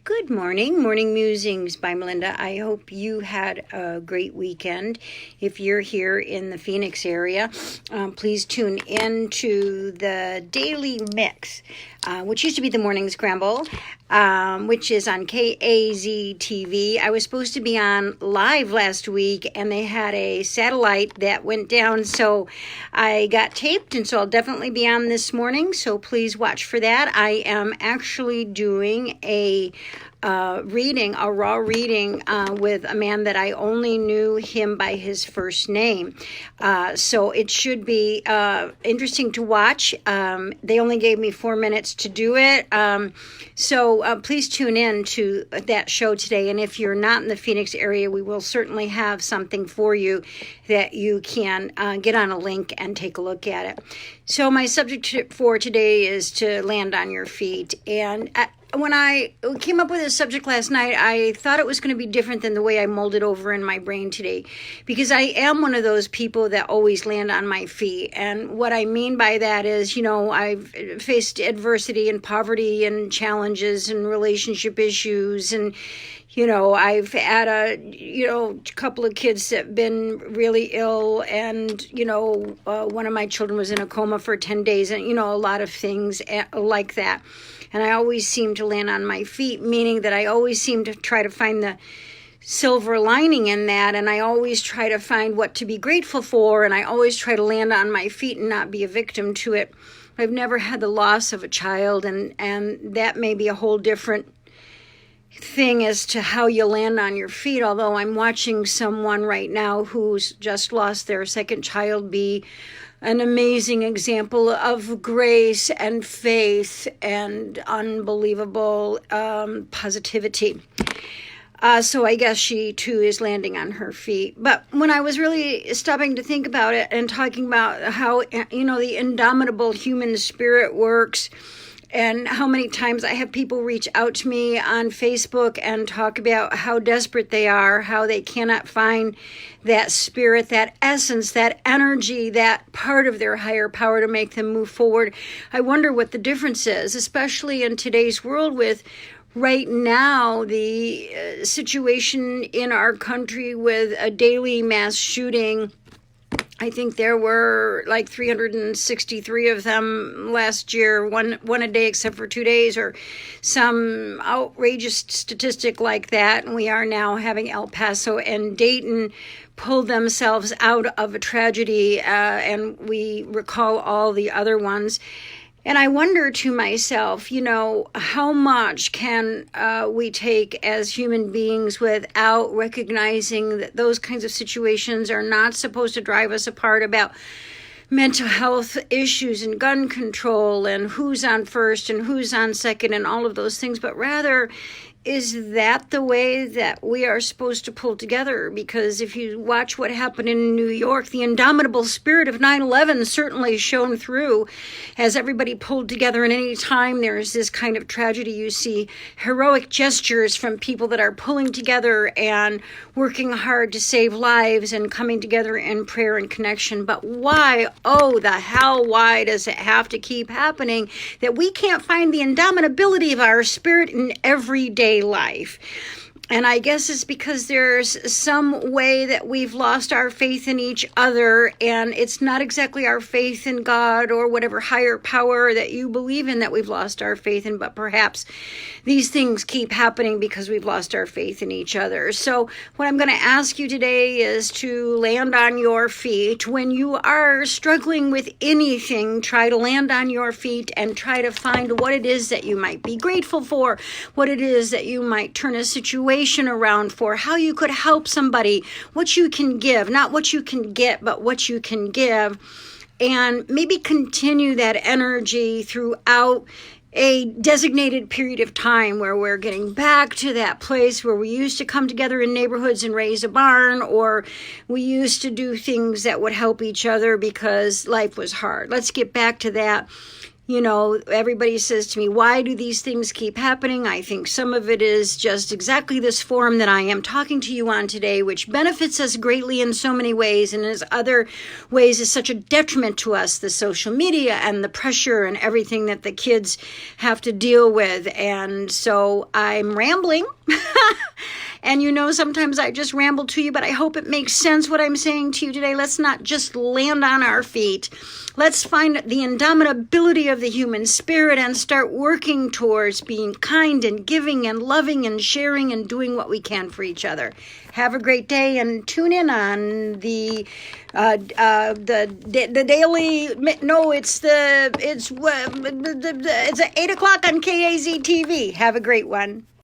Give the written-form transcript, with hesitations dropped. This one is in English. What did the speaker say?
Good morning. Morning Musings by Melinda. I hope you had a great weekend. If you're here in the Phoenix area, please tune in to the Daily Mix, which used to be the Morning Scramble, which is on KAZ TV. I was supposed to be on live last week, and they had a satellite that went down, so I got taped, and so I'll definitely be on this morning, so please watch for that. I am actually doing a raw reading with a man that I only knew him by his first name. So it should be interesting to watch. They only gave me 4 minutes to do it. So please tune in to that show today. And if you're not in the Phoenix area, we will certainly have something for you that you can get on a link and take a look at it. So my subject for today is to land on your feet. And when I came up with this subject last night, I thought it was going to be different than the way I molded over in my brain today, because I am one of those people that always land on my feet. And what I mean by that is, I've faced adversity and poverty and challenges and relationship issues, and I've had a couple of kids that have been really ill, and one of my children was in a coma for 10 days, and a lot of things like that. And I always seem to land on my feet, meaning that I always seem to try to find the silver lining in that, and I always try to find what to be grateful for, and I always try to land on my feet and not be a victim to it. I've never had the loss of a child, and that may be a whole different thing as to how you land on your feet, although I'm watching someone right now who's just lost their second child be an amazing example of grace and faith and unbelievable positivity. So I guess she too is landing on her feet. But when I was really stopping to think about it and talking about how, the indomitable human spirit works, and how many times I have people reach out to me on Facebook and talk about how desperate they are, how they cannot find that spirit, that essence, that energy, that part of their higher power to make them move forward. I wonder what the difference is, especially in today's world with right now the situation in our country with a daily mass shooting. I think there were like 363 of them last year, one a day except for 2 days, or some outrageous statistic like that. And we are now having El Paso and Dayton pull themselves out of a tragedy, and we recall all the other ones. And I wonder to myself, how much can we take as human beings without recognizing that those kinds of situations are not supposed to drive us apart about mental health issues and gun control and who's on first and who's on second and all of those things, but rather, is that the way that we are supposed to pull together? Because if you watch what happened in New York, the indomitable spirit of 9/11 certainly shone through as everybody pulled together. And any time there's this kind of tragedy, you see heroic gestures from people that are pulling together and working hard to save lives and coming together in prayer and connection. But why, oh the hell, why does it have to keep happening that we can't find the indomitability of our spirit in everyday life? And I guess it's because there's some way that we've lost our faith in each other, and it's not exactly our faith in God or whatever higher power that you believe in that we've lost our faith in, but perhaps these things keep happening because we've lost our faith in each other. So what I'm going to ask you today is to land on your feet. When you are struggling with anything, try to land on your feet and try to find what it is that you might be grateful for, what it is that you might turn a situation around for, how you could help somebody, what you can give, not what you can get, but what you can give, and maybe continue that energy throughout a designated period of time where we're getting back to that place where we used to come together in neighborhoods and raise a barn, or we used to do things that would help each other because life was hard. Let's get back to that. You know, everybody says to me, why do these things keep happening? I think some of it is just exactly this forum that I am talking to you on today, which benefits us greatly in so many ways, and in other ways is such a detriment to us, the social media and the pressure and everything that the kids have to deal with. And so I'm rambling. And you know, sometimes I just ramble to you, but I hope it makes sense what I'm saying to you today. Let's not just land on our feet. Let's find the indomitability of the human spirit and start working towards being kind and giving and loving and sharing and doing what we can for each other. Have a great day and tune in on the daily. No, it's at 8 o'clock on KAZ TV. Have a great one.